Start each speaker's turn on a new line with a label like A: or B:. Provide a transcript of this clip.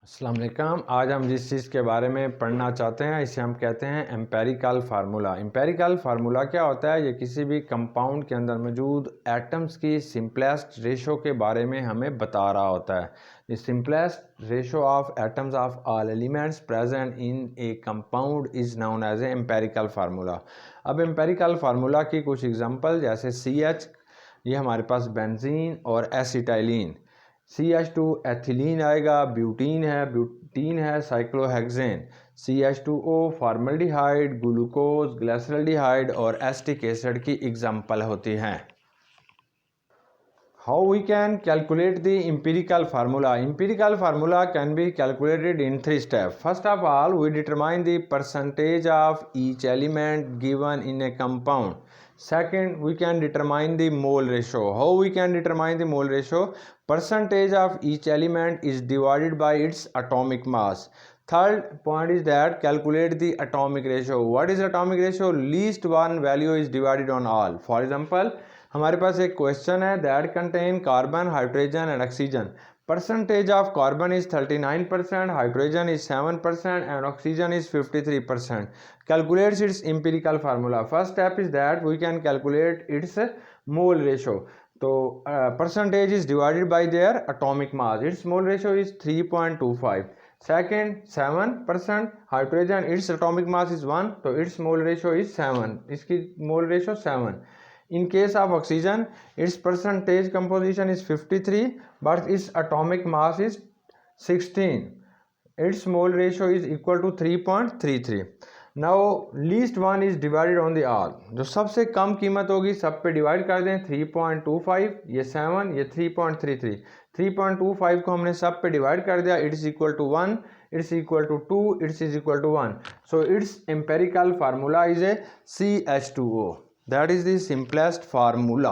A: अस्सलाम वालेकुम। आज हम जिस चीज़ के बारे में पढ़ना चाहते हैं इसे हम कहते हैं एम्पेरिकल फार्मूला। एम्पेरिकल फार्मूला क्या होता है? ये किसी भी कंपाउंड के अंदर मौजूद एटम्स की सिंपलेस्ट रेशो के बारे में हमें बता रहा होता है। The simplest ratio of atoms of all elements present in a compound is known as a empirical formula. अब एम्पेरिकल फार्मूला की कुछ एग्जांपल जैसे CH, ये हमारे पास बेंजीन और एसिटाइलिन। CH2 एथिलीन आएगा, ब्यूटीन है cyclohexane, CH2O formaldehyde, glucose, glyceraldehyde और एसिटिक एसिड की एग्जाम्पल होती हैं। How we can calculate the empirical formula? Empirical formula can be calculated in 3 steps. First of all, we determine the percentage of each element given in a compound. Second, we can determine the mole ratio. How we can determine the mole ratio? Percentage of each element is divided by its atomic mass. Third point is that calculate the atomic ratio. What is atomic ratio? Least one value is divided on all. For example, हमारे पास एक question है that contain carbon, hydrogen and oxygen. Percentage of carbon is 39%, hydrogen is 7% and oxygen is 53%. Calculates its empirical formula. First step is that we can calculate its mole ratio. तो percentage is divided by their atomic mass. Its mole ratio is 3.25. Second 7%, hydrogen its atomic mass is 1, तो its mole ratio is 7. इसकी mole ratio 7. In case of oxygen, its percentage composition is 53, but its atomic mass is 16. Its mole ratio is equal to 3.33. Now least one is divided on the all. जो सबसे कम कीमत होगी सब पे divide कर दें. 3.25, ये 7, ये 3.33. 3.25 को हमने सब पे डिवाइड कर दिया. It's equal to 1, it's equal to 2, it's is equal to 1. So its empirical formula is a CH2O. That is the simplest formula.